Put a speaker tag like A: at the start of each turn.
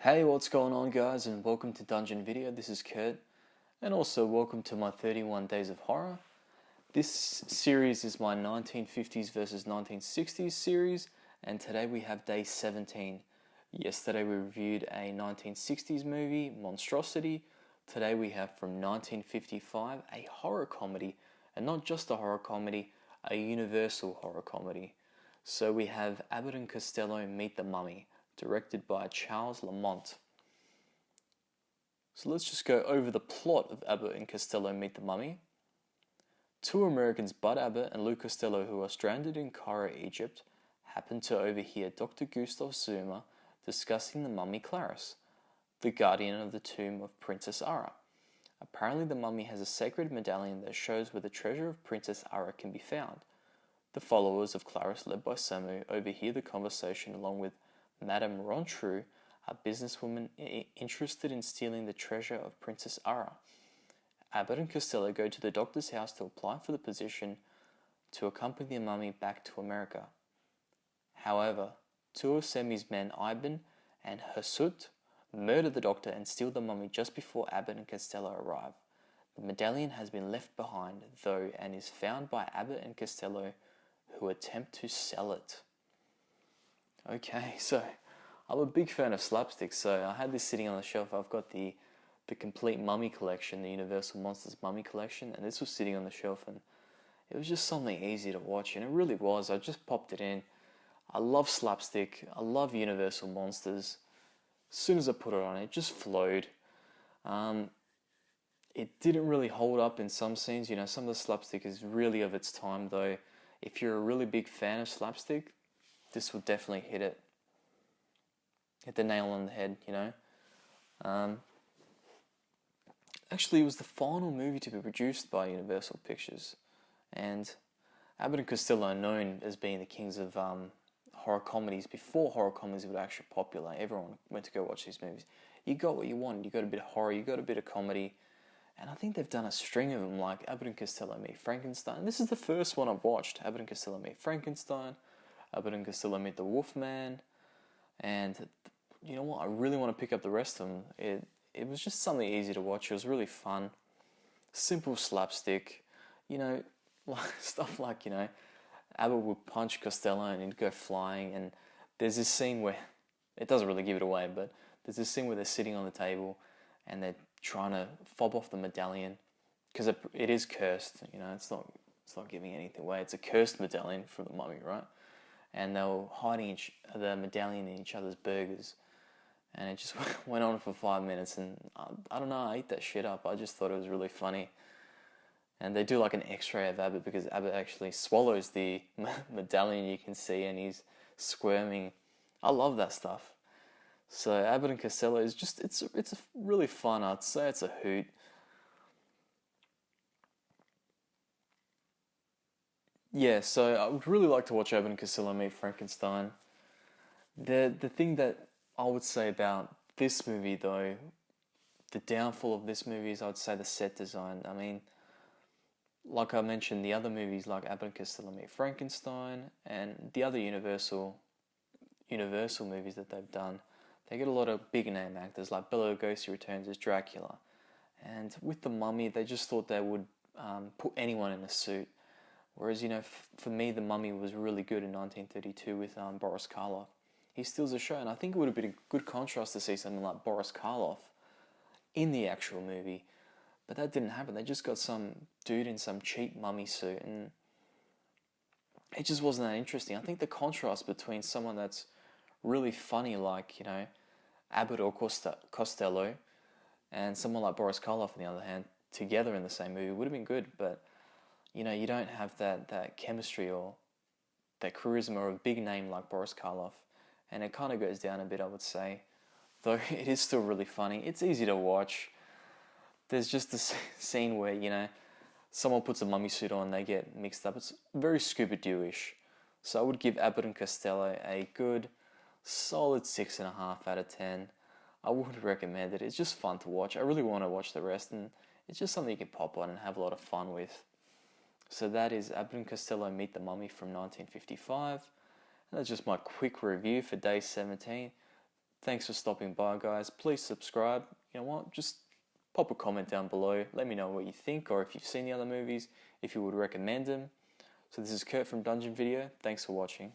A: Hey, what's going on, guys, and welcome to Dungeon Video. This is Kurt, and also welcome to my 31 Days of Horror. This series is my 1950s versus 1960s series, and today we have day 17. Yesterday we reviewed a 1960s movie, Monstrosity. Today we have from 1955 a horror comedy, and not just a horror comedy, a universal horror comedy. So we have Abbott and Costello Meet the Mummy, directed by Charles Lamont. So let's just go over the plot of Abbott and Costello Meet the Mummy. Two Americans, Bud Abbott and Lou Costello, who are stranded in Cairo, Egypt, happen to overhear Dr. Gustav Zuma discussing the mummy Clarice, the guardian of the tomb of Princess Ara. Apparently the mummy has a sacred medallion that shows where the treasure of Princess Ara can be found. The followers of Clarice, led by Samu, overhear the conversation along with Madame Rontru, a businesswoman interested in stealing the treasure of Princess Ara. Abbott and Costello go to the doctor's house to apply for the position to accompany the mummy back to America. However, two of Semi's men, Iben and Hirsut, murder the doctor and steal the mummy just before Abbott and Costello arrive. The medallion has been left behind, though, and is found by Abbott and Costello, who attempt to sell it. Okay, so I'm a big fan of slapstick, so I had this sitting on the shelf. I've got the complete mummy collection, the Universal Monsters mummy collection, and this was sitting on the shelf, and it was just something easy to watch, and it really was. I just popped it in. I love slapstick. I love Universal Monsters. As soon as I put it on, it just flowed. It didn't really hold up in some scenes. Some of the slapstick is really of its time, though. If you're a really big fan of slapstick, this will definitely hit the nail on the head, Actually, it was the final movie to be produced by Universal Pictures, and Abbott and Costello are known as being the kings of horror comedies. Before horror comedies were actually popular, everyone went to go watch these movies. You got what you wanted. You got a bit of horror, you got a bit of comedy, and I think they've done a string of them, like Abbott and Costello Meet Frankenstein. This is the first one I've watched, Abbott and Costello Meet Frankenstein, Abbott and Costello Meet the Wolfman, and you know what? I really want to pick up the rest of them. It was just something easy to watch. It was really fun, simple slapstick, like stuff like Abbott would punch Costello and he'd go flying. And there's this scene where it doesn't really give it away, but there's this scene where they're sitting on the table and they're trying to fob off the medallion because it is cursed. It's not giving anything away. It's a cursed medallion from the mummy, right? And they were hiding the medallion in each other's burgers, and it just went on for 5 minutes, and I don't know, I ate that shit up. I just thought it was really funny. And they do like an x-ray of Abbott, because Abbott actually swallows the medallion, you can see, and he's squirming. I love that stuff. So Abbott and Costello is just, it's a really fun, I'd say it's a hoot. Yeah, so I would really like to watch Abbott and Costello Meet Frankenstein. The thing that I would say about this movie, though, the downfall of this movie is, I'd say, the set design. I mean, like I mentioned, the other movies like Abbott and Costello Meet Frankenstein and the other Universal movies that they've done, they get a lot of big name actors, like Bela Lugosi returns as Dracula. And with the Mummy, they just thought they would put anyone in a suit. Whereas, for me, The Mummy was really good in 1932 with Boris Karloff. He steals the show, and I think it would have been a good contrast to see something like Boris Karloff in the actual movie. But that didn't happen. They just got some dude in some cheap mummy suit, and it just wasn't that interesting. I think the contrast between someone that's really funny, like, Abbott or Costello, and someone like Boris Karloff, on the other hand, together in the same movie would have been good, but you don't have that chemistry or that charisma or a big name like Boris Karloff, and it kind of goes down a bit, I would say. Though it is still really funny. It's easy to watch. There's just this scene where, someone puts a mummy suit on, they get mixed up. It's very Scooby-Doo-ish. So I would give Abbott and Costello a good, solid 6.5 out of 10. I would recommend it. It's just fun to watch. I really want to watch the rest, and it's just something you can pop on and have a lot of fun with. So that is Abbott and Costello Meet the Mummy from 1955. And that's just my quick review for day 17. Thanks for stopping by, guys. Please subscribe. You know what? Just pop a comment down below. Let me know what you think, or if you've seen the other movies, if you would recommend them. So this is Kurt from Dungeon Video. Thanks for watching.